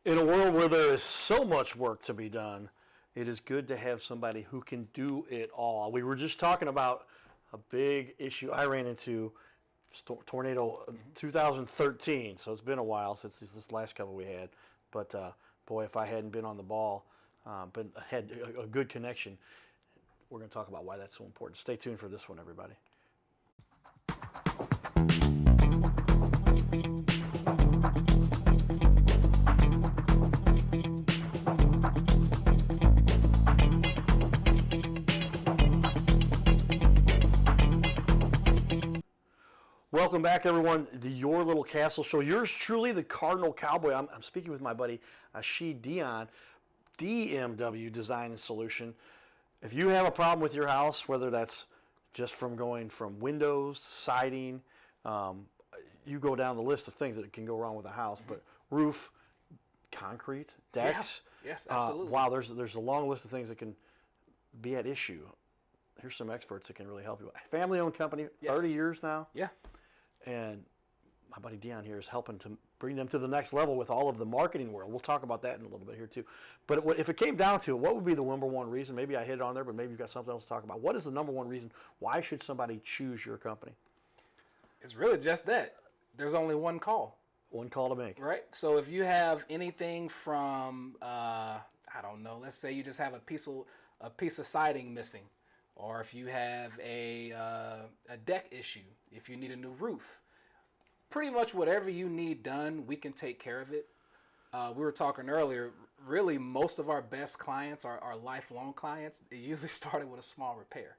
In a world where there is so much work to be done, it is good to have somebody who can do it all. We were just talking about a big issue I ran into, tornado 2013, so it's been a while since this last couple we had. But boy, if I hadn't been on the ball, but had a good connection, we're going to talk about why that's so important. Stay tuned for this one, everybody. Welcome back, everyone, to Your Little Castle Show. Yours truly, the Cardinal Cowboy. I'm speaking with my buddy Asheed Dion, DMW Design and Solution. If you have a problem with your house, whether that's just from going from windows, siding, you go down the list of things that can go wrong with a house, but roof, concrete, decks. Yeah. Yes, absolutely. Wow, there's a long list of things that can be at issue. Here's some experts that can really help you. Family-owned company, Yes. 30 years now. Yeah. And my buddy Dion here is helping to bring them to the next level with all of the marketing world. We'll talk about that in a little bit here too. But if it came down to it, what would be the number one reason? Maybe I hit it on there, but maybe you've got something else to talk about. What is the number one reason? Why should somebody choose your company? It's really just that. There's only one call. One call to make. Right? So if you have anything from, I don't know, let's say you just have a piece of siding missing, or if you have a deck issue, if you need a new roof, pretty much whatever you need done, we can take care of it. We were talking earlier, really most of our best clients are lifelong clients. It usually started with a small repair.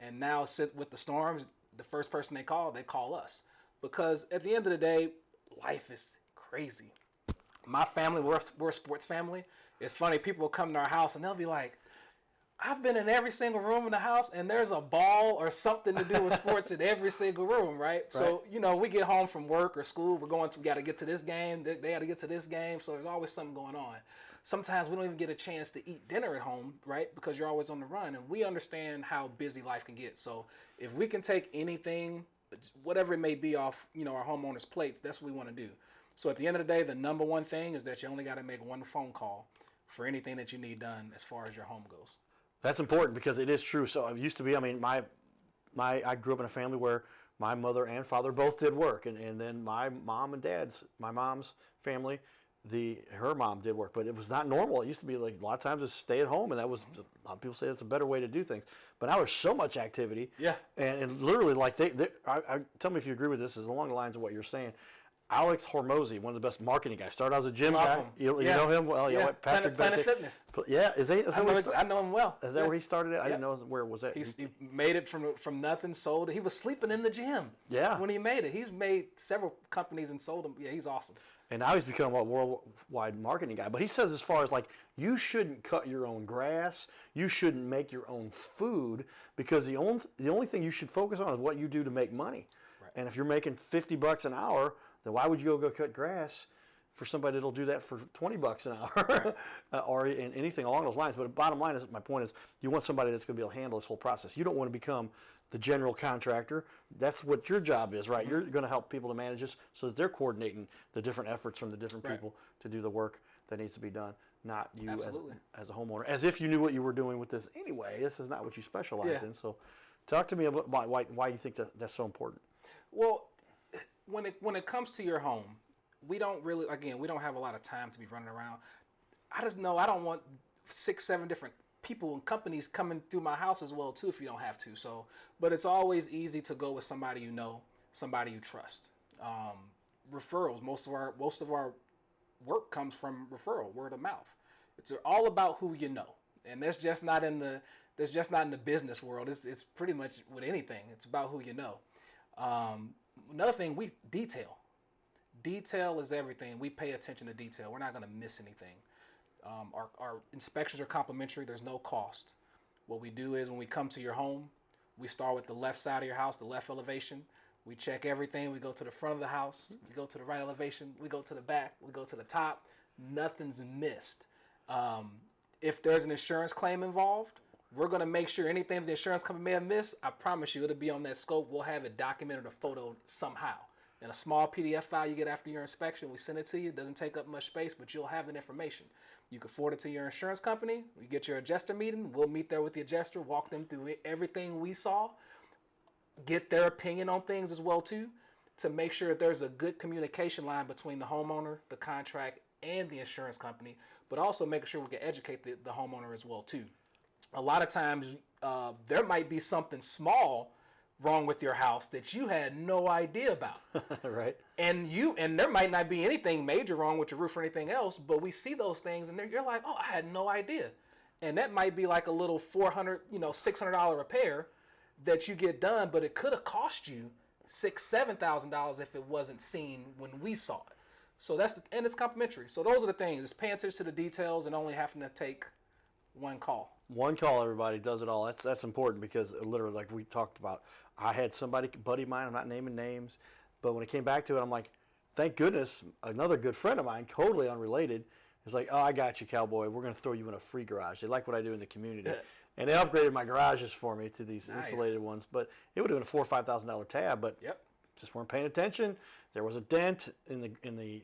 And now with the storms, the first person they call us. Because at the end of the day, life is crazy. My family, we're a sports family. It's funny, people will come to our house and they'll be like, I've been in every single room in the house and there's a ball or something to do with sports in every single room, right? So, we get home from work or school, we got to get to this game, they got to get to this game, so there's always something going on. Sometimes we don't even get a chance to eat dinner at home, right? Because you're always on the run, and we understand how busy life can get. So if we can take anything, whatever it may be off, our homeowners' plates, that's what we want to do. So at the end of the day, the number one thing is that you only got to make one phone call for anything that you need done as far as your home goes. That's important because it is true. So it used to be, I grew up in a family where my mother and father both did work. And then my mom's family, her mom did work. But it was not normal. It used to be like a lot of times it's stay at home. And that was, a lot of people say it's a better way to do things. But now there's so much activity. Yeah. And literally, like, tell me if you agree with this, is along the lines of what you're saying. Alex Hormozy, one of the best marketing guys. Started out as a gym guy. You know him well. Yeah, Patrick Planet Fitness. Yeah, I know him well. Is that where he started it? I didn't know where was that. He made it from nothing, sold it. He was sleeping in the gym. Yeah. When he made it, he's made several companies and sold them. Yeah, he's awesome. And now he's become a worldwide marketing guy. But he says, as far as like, you shouldn't cut your own grass, you shouldn't make your own food, because the only thing you should focus on is what you do to make money. Right. And if you're making $50 an hour, then why would you go cut grass for somebody that'll do that for $20 an hour, right. Or in anything along those lines? But the bottom line is, my point is, you want somebody that's going to be able to handle this whole process. You don't want to become the general contractor. That's what your job is, right? Mm-hmm. You're going to help people to manage this so that they're coordinating the different efforts from the different people to do the work that needs to be done, not you as a homeowner. As if you knew what you were doing with this anyway. This is not what you specialize in. So talk to me about why you think that's so important. Well, when it comes to your home, we don't have a lot of time to be running around. I just know I don't want 6-7 different people and companies coming through my house as well too if you don't have to. So, but it's always easy to go with somebody you know, somebody you trust. Referrals. Most of our work comes from referral, word of mouth. It's all about who you know, and that's just not in the business world. It's pretty much with anything. It's about who you know. Another thing, detail. Detail is everything. We pay attention to detail. We're not going to miss anything. Our inspections are complimentary. There's no cost. What we do is when we come to your home, we start with the left side of your house, the left elevation. We check everything. We go to the front of the house. We go to the right elevation. We go to the back. We go to the top. Nothing's missed. If there's an insurance claim involved, we're going to make sure anything the insurance company may have missed, I promise you it'll be on that scope. We'll have it documented or photoed somehow. in a small PDF file you get after your inspection. We send it to you. It doesn't take up much space, but you'll have that information. You can forward it to your insurance company. We get your adjuster meeting. We'll meet there with the adjuster, walk them through everything we saw, get their opinion on things as well too, to make sure that there's a good communication line between the homeowner, the contract, and the insurance company, but also making sure we can educate the homeowner as well too. A lot of times there might be something small wrong with your house that you had no idea about. Right. And there might not be anything major wrong with your roof or anything else, but we see those things and you're like, oh, I had no idea. And that might be like a little $400, $600 repair that you get done, but it could have cost you $7,000 if it wasn't seen when we saw it. So and it's complimentary. So those are the things. It's paying attention to the details and only having to take one call. One call, everybody does it all. That's important because literally, like we talked about, I had somebody, buddy of mine, I'm not naming names, but when it came back to it, I'm like, thank goodness, another good friend of mine, totally unrelated, is like, oh, I got you, Cowboy. We're going to throw you in a free garage. They like what I do in the community. And they upgraded my garages for me to these insulated ones, but it would have been a $4,000 or $5,000 tab, but just weren't paying attention. There was a dent in the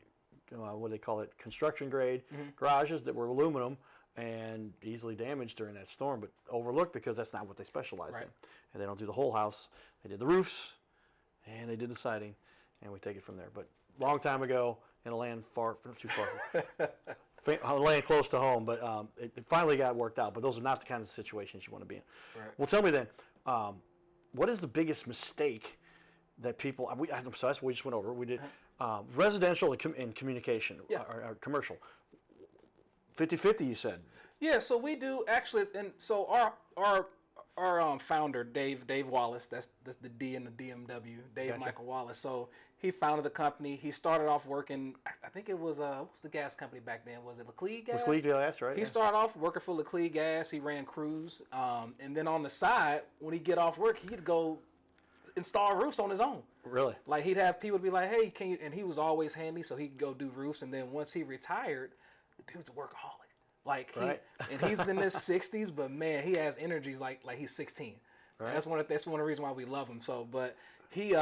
what do they call it, construction grade garages that were aluminum and easily damaged during that storm, but overlooked because that's not what they specialize in. And they don't do the whole house. They did the roofs and they did the siding, and we take it from there. But long time ago in a land not too far, land close to home, but it finally got worked out. But those are not the kinds of situations you want to be in. Right. Well, tell me then, what is the biggest mistake that people, so that's what we just went over. We did residential and communication, or commercial. 50-50, you said. Yeah, so we do actually, and so our founder, Dave Wallace, that's the D in the DMW, Dave Michael Wallace. So he founded the company. He started off working, I think it was, what was the gas company back then? Was it Laclede Gas? Laclede Gas, right. He started off working for Laclede Gas. He ran crews. And then on the side, when he'd get off work, he'd go install roofs on his own. Really? Like he'd have people be like, hey, can you, and he was always handy, so he'd go do roofs. And then once he retired, the dude's a workaholic. Like and he's in his 60s, but man, he has energies like he's 16. Right. That's one of the reasons why we love him. So, but he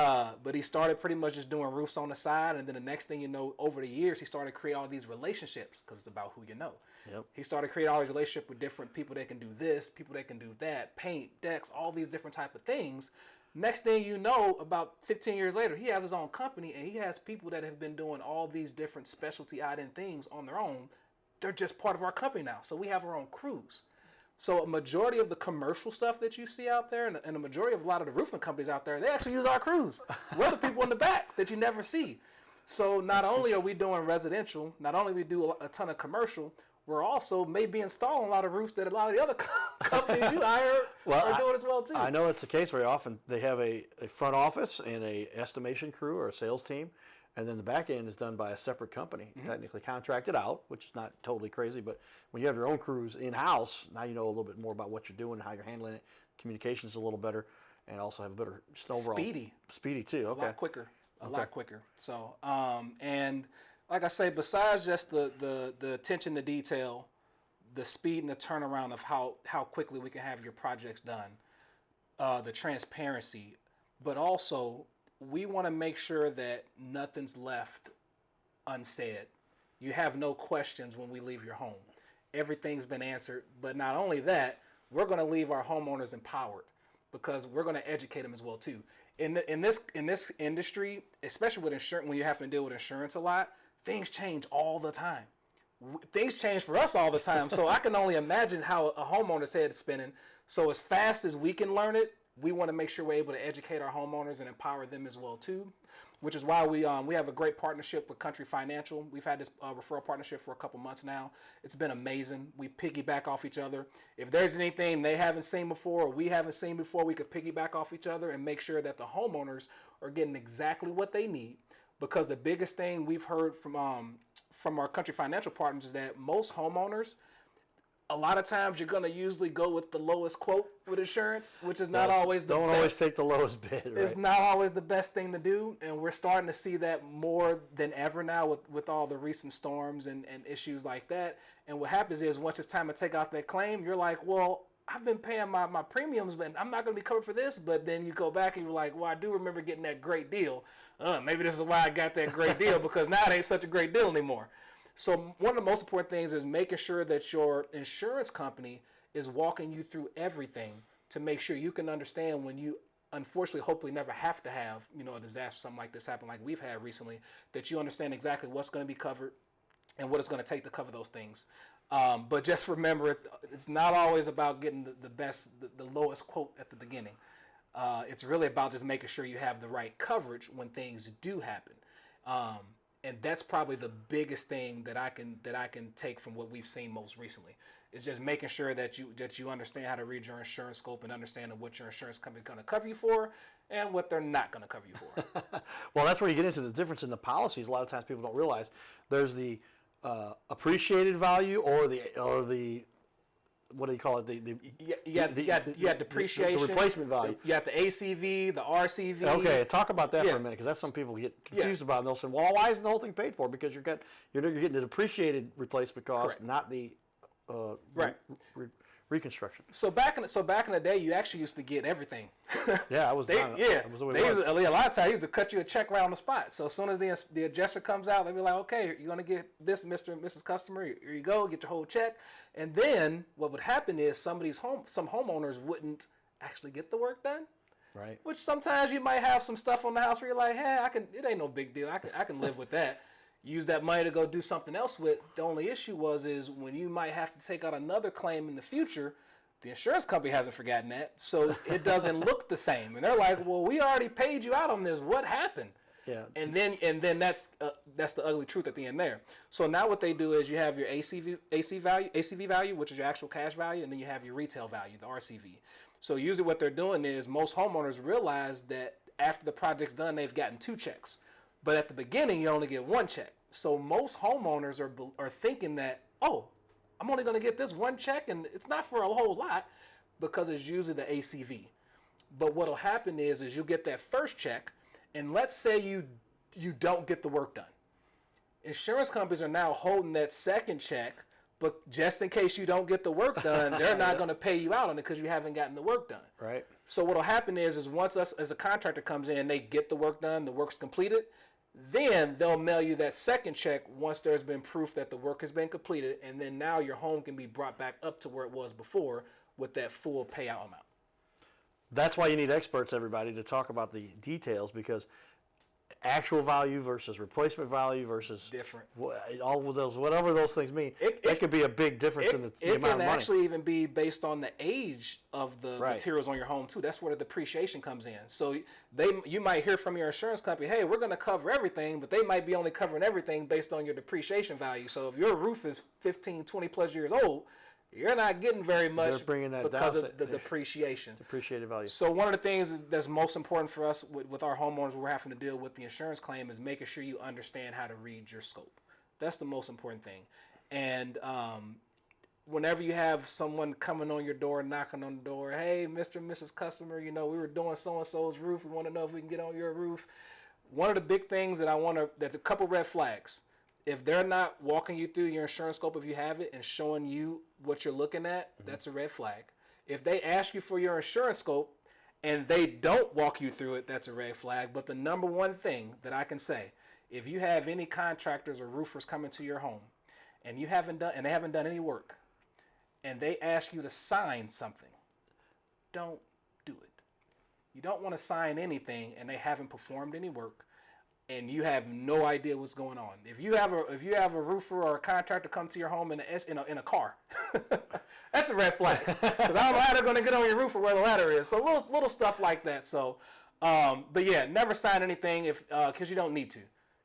started pretty much just doing roofs on the side, and then the next thing you know, over the years, he started creating all these relationships because it's about who you know. Yep. He started creating all these relationships with different people that can do this, people that can do that, paint, decks, all these different type of things. Next thing you know, about 15 years later, he has his own company, and he has people that have been doing all these different specialty item things on their own. They're just part of our company now. So we have our own crews. So a majority of the commercial stuff that you see out there, and a majority of a lot of the roofing companies out there, they actually use our crews. We're the people in the back that you never see. So not only are we doing residential, not only we do a ton of commercial, we're also maybe installing a lot of roofs that a lot of the other companies you hire are doing as well too. I know it's the case very often. They have a front office and a estimation crew or a sales team, and then the back end is done by a separate company, technically contracted out, which is not totally crazy. But when you have your own crews in-house, now you know a little bit more about what you're doing and how you're handling it. Communication is a little better, and also have a better overall. Speedy too. Okay. A lot quicker. So, and like I say, besides just the attention to detail, the speed and the turnaround of how quickly we can have your projects done, the transparency, but also we want to make sure that nothing's left unsaid. You have no questions when we leave your home. Everything's been answered. But not only that, we're going to leave our homeowners empowered because we're going to educate them as well too. In this industry, especially with insurance, when you have to deal with insurance a lot, things change all the time. Things change for us all the time. So I can only imagine how a homeowner's head is spinning. So as fast as we can learn it, we want to make sure we're able to educate our homeowners and empower them as well too, which is why we have a great partnership with Country Financial. We've had this referral partnership for a couple months now. It's been amazing. We piggyback off each other. If there's anything they haven't seen before or we haven't seen before, we could piggyback off each other and make sure that the homeowners are getting exactly what they need. Because the biggest thing we've heard from our Country Financial partners is that most homeowners, a lot of times you're going to usually go with the lowest quote with insurance, which is not always the best. Don't always take the lowest bid, right? It's not always the best thing to do, and we're starting to see that more than ever now with all the recent storms and issues like that. And what happens is once it's time to take out that claim, you're like, well, I've been paying my premiums, but I'm not going to be covered for this. But then you go back and you're like, well, I do remember getting that great deal. maybe this is why I got that great deal, because now it ain't such a great deal anymore. So one of the most important things is making sure that your insurance company is walking you through everything to make sure you can understand when you, unfortunately, hopefully never have to have, a disaster, something like this happen like we've had recently, that you understand exactly what's going to be covered and what it's going to take to cover those things. But just remember, it's not always about getting the best, the lowest quote at the beginning. It's really about just making sure you have the right coverage when things do happen. And that's probably the biggest thing that I can take from what we've seen most recently. Is just making sure that you understand how to read your insurance scope and understand what your insurance company is going to cover you for and what they're not going to cover you for. Well, that's where you get into the difference in the policies. A lot of times people don't realize there's the appreciated value or the what do you call it? You got depreciation, the replacement value. You got the ACV, the RCV. Okay, talk about that for a minute, because that's some people get confused about. And they'll say, "Well, why isn't the whole thing paid for?" Because you're getting the depreciated replacement cost, Correct. not the reconstruction. So back in the day, you actually used to get everything. Yeah, I was. A lot of times they used to cut you a check right on the spot. So as soon as the adjuster comes out, they'll be like, "Okay, you're gonna get this, Mr. and Mrs. Customer. Here you go, get your whole check." And then what would happen is some homeowners wouldn't actually get the work done. Right. Which sometimes you might have some stuff on the house where you're like, "Hey, it ain't no big deal. I can live with that." Use that money to go do something else with. The only issue is when you might have to take out another claim in the future, the insurance company hasn't forgotten that, so it doesn't look the same. And they're like, "Well, we already paid you out on this. What happened?" Yeah. And then that's the ugly truth at the end there. So now what they do is you have your ACV value, which is your actual cash value, and then you have your retail value, the RCV. So usually what they're doing is most homeowners realize that after the project's done, they've gotten 2 checks. But at the beginning, you only get 1 check. So most homeowners are thinking that, oh, I'm only going to get this 1 check, and it's not for a whole lot, because it's usually the ACV. But what'll happen is you'll get that first check, and let's say you don't get the work done. Insurance companies are now holding that second check, but just in case you don't get the work done, they're not going to pay you out on it because you haven't gotten the work done. Right. So what'll happen is once us as a contractor comes in, they get the work done, the work's completed, then they'll mail you that second check once there's been proof that the work has been completed, and then now your home can be brought back up to where it was before with that full payout amount. That's why you need experts, everybody, to talk about the details, because actual value versus replacement value versus different. All of those, whatever those things mean, it could be a big difference in the amount of money. It can actually even be based on the age of the Right. materials on your home too. That's where the depreciation comes in. So you might hear from your insurance company, "Hey, we're going to cover everything," but they might be only covering everything based on your depreciation value. So if your roof is 15, 20 plus years old, you're not getting very much because of the depreciation. Depreciated value. So one of the things that's most important for us with our homeowners, we're having to deal with the insurance claim, is making sure you understand how to read your scope. That's the most important thing. And whenever you have someone coming on your door, knocking on the door, "Hey, Mr. and Mrs. Customer, we were doing so-and-so's roof. We want to know if we can get on your roof." One of the big things that's a couple red flags. If they're not walking you through your insurance scope, if you have it, and showing you what you're looking at, that's a red flag. If they ask you for your insurance scope and they don't walk you through it, that's a red flag. But the number one thing that I can say, if you have any contractors or roofers coming to your home and they haven't done any work, and they ask you to sign something, don't do it. You don't want to sign anything and they haven't performed any work, and you have no idea what's going on. If you have a roofer or a contractor come to your home in a car, that's a red flag. Because I don't know how they're going to get on your roof or where the ladder is. So little stuff like that. So, but yeah, never sign anything because you don't need to.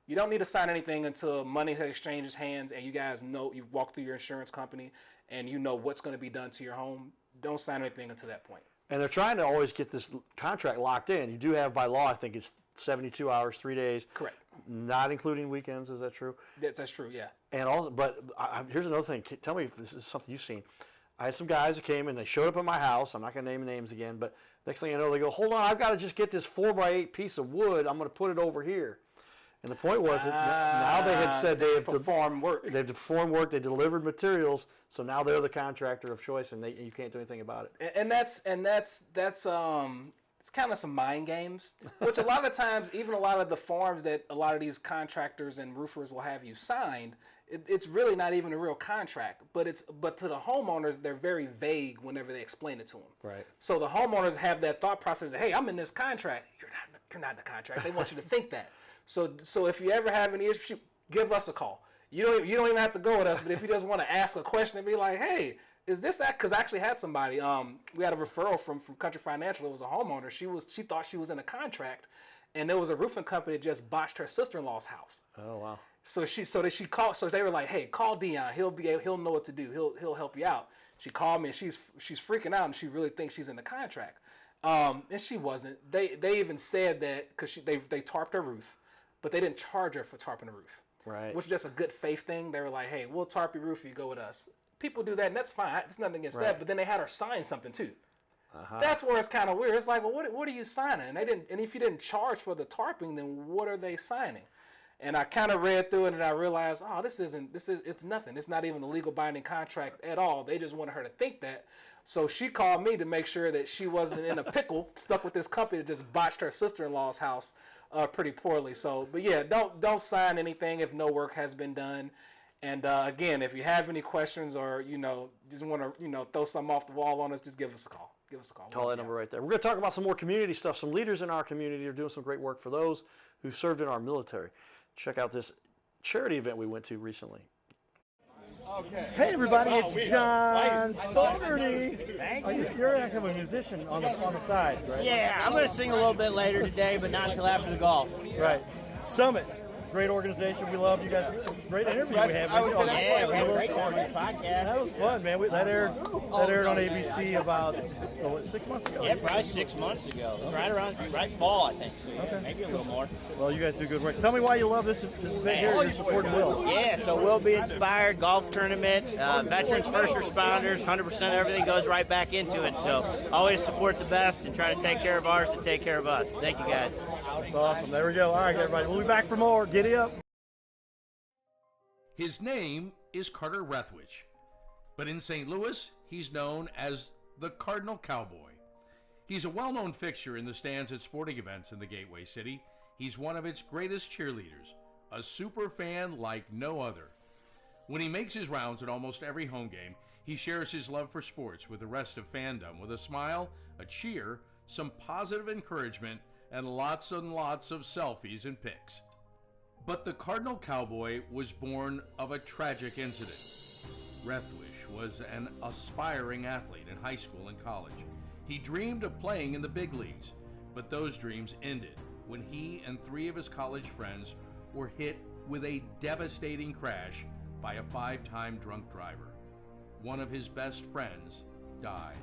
You don't need to sign anything until money has exchanged hands and you guys know you've walked through your insurance company and you know what's going to be done to your home. Don't sign anything until that point. And they're trying to always get this contract locked in. You do have by law, I think it's 72 hours, 3 days. Correct. Not including weekends. Is that true? That's true. Yeah. And also, but here's another thing. Tell me if this is something you've seen. I had some guys that came and they showed up at my house. I'm not going to name names again, but next thing I know, they go, "Hold on, I've got to just get this 4x8 piece of wood. I'm going to put it over here." And the point was that now they had said they have to perform work. They have to perform work. They delivered materials, so now they're the contractor of choice, and you can't do anything about it. And that's it's kind of some mind games, which a lot of times, even a lot of the forms that a lot of these contractors and roofers will have you signed, it's really not even a real contract. But to the homeowners, they're very vague whenever they explain it to them. Right. So the homeowners have that thought process that, hey, I'm in this contract. You're not in the contract. They want you to think that. So if you ever have any issue, give us a call. You don't even have to go with us, but if you just want to ask a question and be like, hey, is this that? Because I actually had somebody. We had a referral from Country Financial. It was a homeowner. She thought she was in a contract, and there was a roofing company that just botched her sister-in-law's house. Oh wow. So she called. So they were like, hey, call Dion. He'll know what to do. He'll help you out. She called me, and she's freaking out, and she really thinks she's in the contract. And she wasn't. They even said that because they tarped her roof, but they didn't charge her for tarping the roof. Right. Which is just a good faith thing. They were like, hey, we'll tarp your roof if you go with us. People do that, and that's fine. There's nothing against that. But then they had her sign something too. That's where it's kind of weird. It's like, well, what are you signing? And they didn't. And if you didn't charge for the tarping, then what are they signing? And I kind of read through it, and I realized, oh, it's nothing. It's not even a legal binding contract at all. They just wanted her to think that. So she called me to make sure that she wasn't in a pickle, stuck with this company that just botched her sister-in-law's house pretty poorly. So, but yeah, don't sign anything if no work has been done. And again, if you have any questions or just want to throw something off the wall on us, just give us a call. Call that number right there. We're going to talk about some more community stuff. Some leaders in our community are doing some great work for those who served in our military. Check out this charity event we went to recently. Okay. Hey everybody, it's John Fogarty. Thank you. You're a heck of a musician on the side, right? Yeah, I'm going to sing a little bit later today, but not until after the golf. Right. Summit. Great organization. We love you guys. Great interview we had. Yeah, we had a great time on the podcast. That was fun, man. That aired on ABC about 6 months ago. Yeah, probably 6 months ago. It was right fall, I think. So okay. Maybe a little more. Well, you guys do good work. Tell me why you love this event here. You're supporting Will. Yeah, so Will Be Inspired golf tournament. Veterans, first responders, 100% everything goes right back into it. So always support the best and try to take care of ours and take care of us. Thank you, guys. That's awesome. There we go. All right, everybody. We'll be back for more. Giddy up. His name is Carter Rethwich, but in St. Louis, he's known as the Cardinal Cowboy. He's a well-known fixture in the stands at sporting events in the Gateway City. He's one of its greatest cheerleaders, a super fan like no other. When he makes his rounds at almost every home game, he shares his love for sports with the rest of fandom with a smile, a cheer, some positive encouragement, and lots of selfies and pics. But the Cardinal Cowboy was born of a tragic incident. Rethwich was an aspiring athlete in high school and college. He dreamed of playing in the big leagues, but those dreams ended when he and 3 of his college friends were hit with a devastating crash by a 5-time drunk driver. One of his best friends died.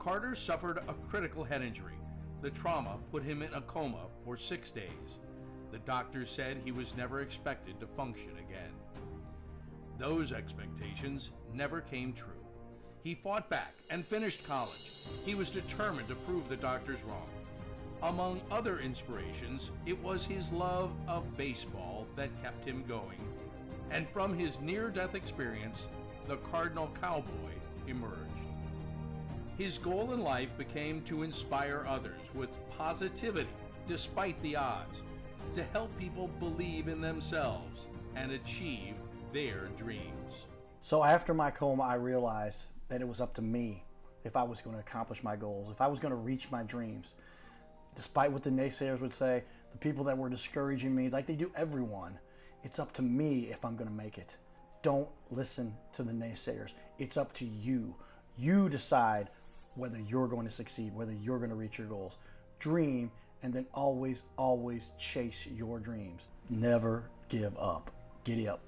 Carter suffered a critical head injury. The trauma put him in a coma for 6 days. The doctors said he was never expected to function again. Those expectations never came true. He fought back and finished college. He was determined to prove the doctors wrong. Among other inspirations, it was his love of baseball that kept him going. And from his near-death experience, the Cardinal Cowboy emerged. His goal in life became to inspire others with positivity despite the odds, to help people believe in themselves and achieve their dreams. So after my coma, I realized that it was up to me if I was going to accomplish my goals, if I was going to reach my dreams. Despite what the naysayers would say, the people that were discouraging me, like they do everyone, it's up to me if I'm going to make it. Don't listen to the naysayers. It's up to you. You decide whether you're going to succeed, whether you're going to reach your goals. Dream, and then always, always chase your dreams. Never give up. Giddy up.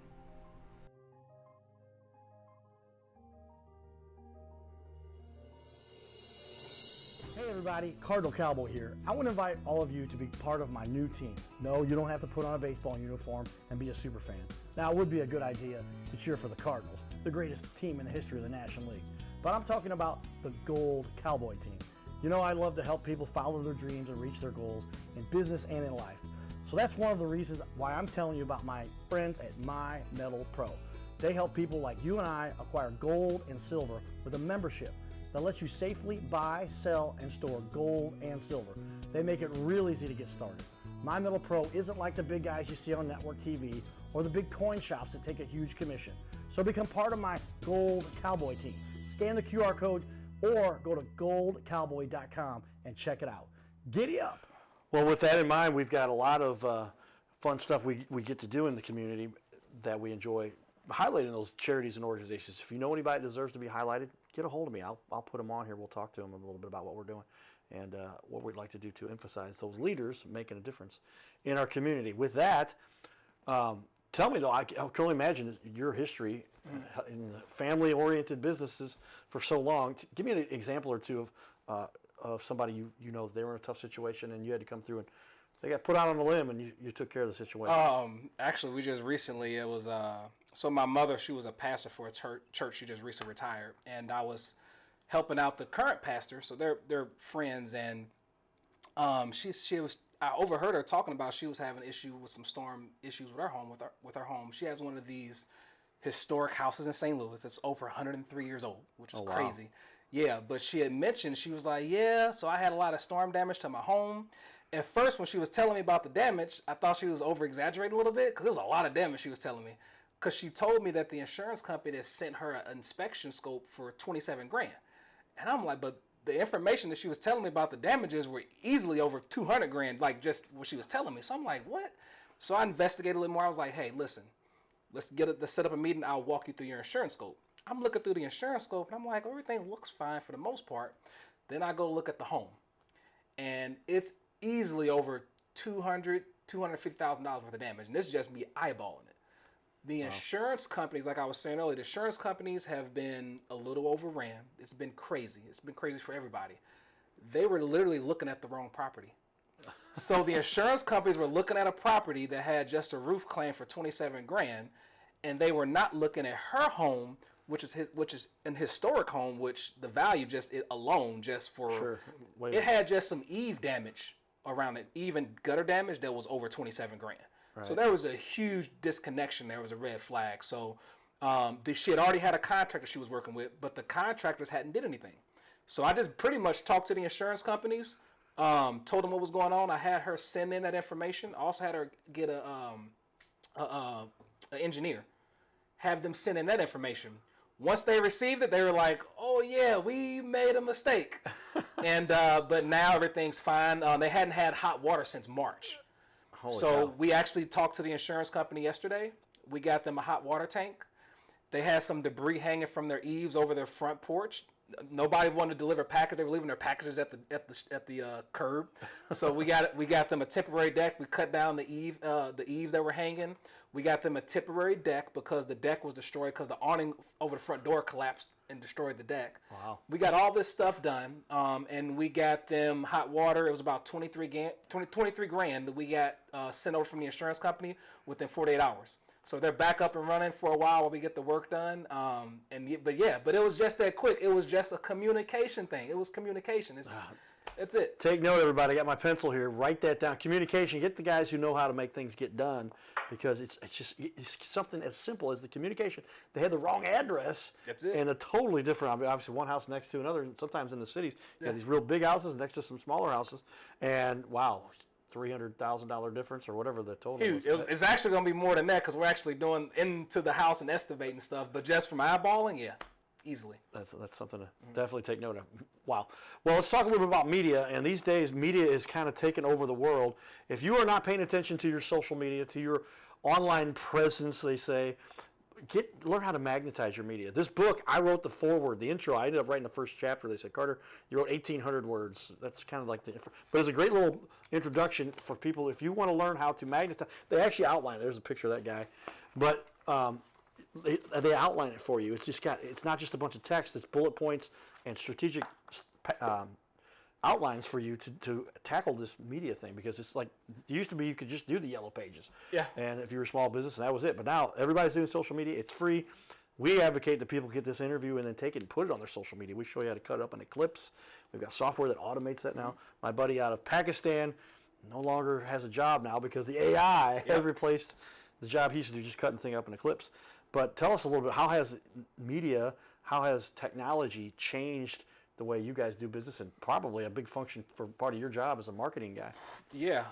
Hey everybody, Cardinal Cowboy here. I want to invite all of you to be part of my new team. No, you don't have to put on a baseball uniform and be a super fan. Now, it would be a good idea to cheer for the Cardinals, the greatest team in the history of the National League. But I'm talking about the Gold Cowboy team. You know, I love to help people follow their dreams and reach their goals in business and in life. So that's one of the reasons why I'm telling you about my friends at My Metal Pro. They help people like you and I acquire gold and silver with a membership. that lets you safely buy, sell, and store gold and silver. They make it real easy to get started. My Metal Pro isn't like the big guys you see on network TV or the big coin shops that take a huge commission. So become part of my Gold Cowboy team. Scan the QR code or go to goldcowboy.com and check it out. Giddy up! Well, with that in mind, we've got a lot of fun stuff we get to do in the community that we enjoy highlighting those charities and organizations. If you know anybody that deserves to be highlighted, get a hold of me. I'll put them on here. We'll talk to them a little bit about what we're doing and what we'd like to do to emphasize those leaders making a difference in our community. With that, tell me, though, I can only imagine your history in family-oriented businesses for so long. Give me an example or two of somebody you know they were in a tough situation and you had to come through and they got put out on a limb and you took care of the situation. Actually, we just recently, it was, so my mother, she was a pastor for a church. She just recently retired. And I was helping out the current pastor. So they're friends. And I overheard her talking about she was having an issue with some storm issues with her home. She has one of these historic houses in St. Louis that's over 103 years old, which is crazy. Yeah, but she had mentioned, she was like, yeah, so I had a lot of storm damage to my home. At first, when she was telling me about the damage, I thought she was over-exaggerating a little bit because there was a lot of damage she was telling me. Because she told me that the insurance company had sent her an inspection scope for $27 grand. And I'm like, but the information that she was telling me about the damages were easily over 200 grand, like just what she was telling me. So I'm like, what? So I investigated a little more. I was like, hey, listen, let's set up a meeting. I'll walk you through your insurance scope. I'm looking through the insurance scope and I'm like, everything looks fine for the most part. Then I go look at the home and it's easily over $250,000 worth of damage. And this is just me eyeballing it. The insurance companies, like I was saying earlier, the insurance companies have been a little overran. It's been crazy. It's been crazy for everybody. They were literally looking at the wrong property. So the insurance companies were looking at a property that had just a roof claim for 27 grand, and they were not looking at her home, which is an historic home, which the value just it alone just for it had just some eave damage around it, even gutter damage that was over 27 grand. Right. So there was a huge disconnection. There was a red flag. So she had already had a contractor she was working with, but the contractors hadn't did anything. So I just pretty much talked to the insurance companies, told them what was going on. I had her send in that information. I also had her get an engineer, have them send in that information. Once they received it, they were like, "Oh yeah, we made a mistake," and but now everything's fine. They hadn't had hot water since March. We actually talked to the insurance company yesterday. We got them a hot water tank. They had some debris hanging from their eaves over their front porch. Nobody wanted to deliver packages. They were leaving their packages at the curb. So we got them a temporary deck. We cut down the eaves that were hanging. We got them a temporary deck because the deck was destroyed because the awning over the front door collapsed and destroyed the deck. Wow. We got all this stuff done, and we got them hot water. It was about 23 grand that we got sent over from the insurance company within 48 hours. So they're back up and running for a while we get the work done. But it was just that quick. It was just a communication thing. It was communication. That's it. Take note, everybody. I got my pencil here. Write that down. Communication. Get the guys who know how to make things get done, because it's something as simple as the communication. They had the wrong address. That's it. And a totally different. I mean, obviously, one house next to another. And sometimes in the cities, you got these real big houses next to some smaller houses, and wow, $300,000 difference or whatever the total Huge. was. It's actually going to be more than that because we're actually doing into the house and estimating stuff. But just from eyeballing, yeah, easily. That's something to definitely take note of. Wow. Well, let's talk a little bit about media. And these days, media is kind of taking over the world. If you are not paying attention to your social media, to your online presence, they say, learn how to magnetize your media. This book, I wrote the foreword, the intro. I ended up writing the first chapter. They said, Carter, you wrote 1,800 words. That's kind of like but it's a great little introduction for people. If you want to learn how to magnetize, they actually outline it. There's a picture of that guy. But they outline it for you. It's not just a bunch of text. It's bullet points and strategic outlines for you to tackle this media thing, because it's like it used to be you could just do the yellow pages. Yeah. And if you're a small business, and that was it. But now everybody's doing social media. It's free. We advocate that people get this interview and then take it and put it on their social media. We show you how to cut it up into clips. We've got software that automates that now. My buddy out of Pakistan no longer has a job now because the AI has replaced the job he used to do, just cutting things up into clips. But tell us a little bit, how has media, how has technology changed the way you guys do business, and probably a big function for part of your job as a marketing guy. Yeah.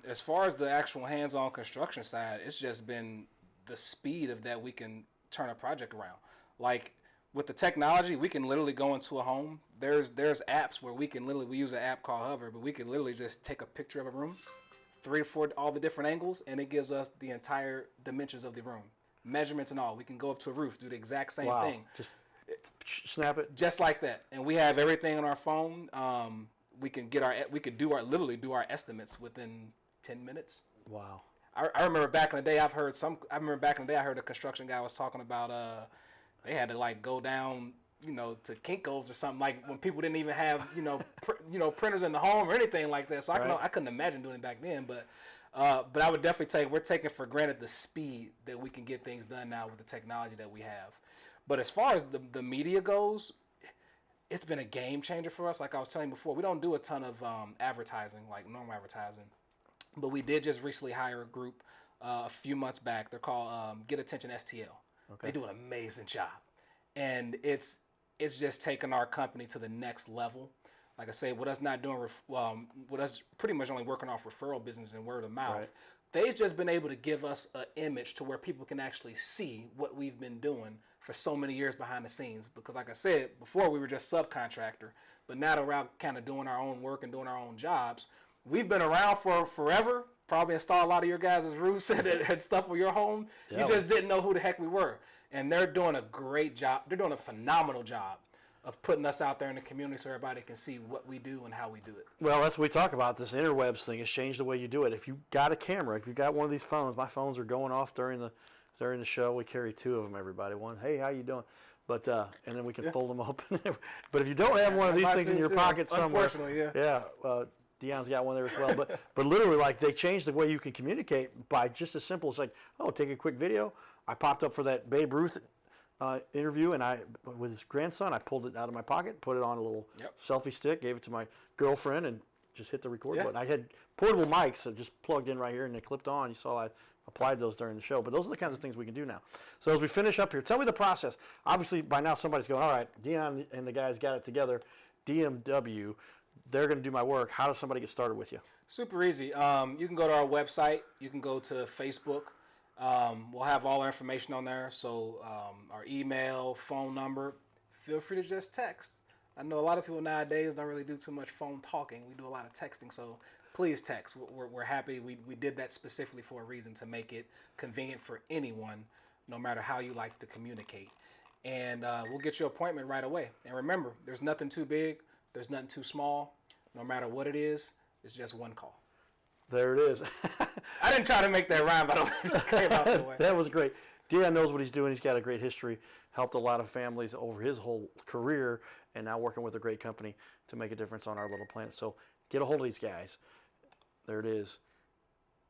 As far as the actual hands-on construction side, it's just been the speed of that we can turn a project around. Like with the technology, we can literally go into a home. There's apps where we use an app called Hover, but we can literally just take a picture of a room, 3 to 4 all the different angles, and it gives us the entire dimensions of the room, measurements and all. We can go up to a roof, do the exact same thing. Just snap it. Just like that. And we have everything on our phone. We can do our estimates within 10 minutes. Wow. I remember back in the day I heard a construction guy was talking about they had to like go down, to Kinko's or something, like when people didn't even have, printers in the home or anything like that. So I couldn't imagine doing it back then, but I would definitely tell you we're taking for granted the speed that we can get things done now with the technology that we have. But as far as the media goes, it's been a game changer for us. Like I was telling you before, we don't do a ton of advertising, like normal advertising. But we did just recently hire a group a few months back. They're called Get Attention STL. Okay. They do an amazing job. And it's just taken our company to the next level. Like I say, with us not doing, with us pretty much only working off referral business and word of mouth, right. They've just been able to give us an image to where people can actually see what we've been doing for so many years behind the scenes. Because like I said, before we were just subcontractor, but now that we're out kind of doing our own work and doing our own jobs, we've been around for forever, probably installed a lot of your guys' roofs and stuff for your home. Yeah. You just didn't know who the heck we were. And they're doing a great job. They're doing a phenomenal job of putting us out there in the community so everybody can see what we do and how we do it. Well, that's what we talk about. This interwebs thing has changed the way you do it. If you got a camera, if you got one of these phones, my phones are going off during the show. We carry 2 of them, everybody. One, hey, how you doing? But and then we can fold them open. But if you don't have one of these things in your pocket somewhere, unfortunately, Dion's got one there as well. But literally, like, they changed the way you can communicate by just as simple as like, oh, take a quick video. I popped up for that Babe Ruth interview, and with his grandson, I pulled it out of my pocket, put it on a little selfie stick, gave it to my girlfriend, and just hit the record button. I had portable mics that just plugged in right here, and they clipped on. You saw I applied those during the show. But those are the kinds of things we can do now. So as we finish up here, tell me the process. Obviously, by now somebody's going, all right, Dion and the guys got it together. DMW, they're going to do my work. How does somebody get started with you? Super easy. You can go to our website. You can go to Facebook. We'll have all our information on there. So our email, phone number. Feel free to just text. I know a lot of people nowadays don't really do too much phone talking. We do a lot of texting. So please text. We're happy. We did that specifically for a reason, to make it convenient for anyone, no matter how you like to communicate. And we'll get you an appointment right away. And remember, there's nothing too big. There's nothing too small. No matter what it is, it's just one call. There it is. I didn't try to make that rhyme, but it just came out the way. That was great. Dion knows what he's doing. He's got a great history, helped a lot of families over his whole career, and now working with a great company to make a difference on our little planet. So get a hold of these guys. There it is.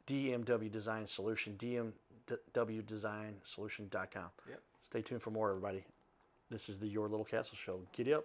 DMW Design Solution, DMWDesignSolution.com. Yep. Stay tuned for more, everybody. This is the Your Little Castle Show. Giddy up.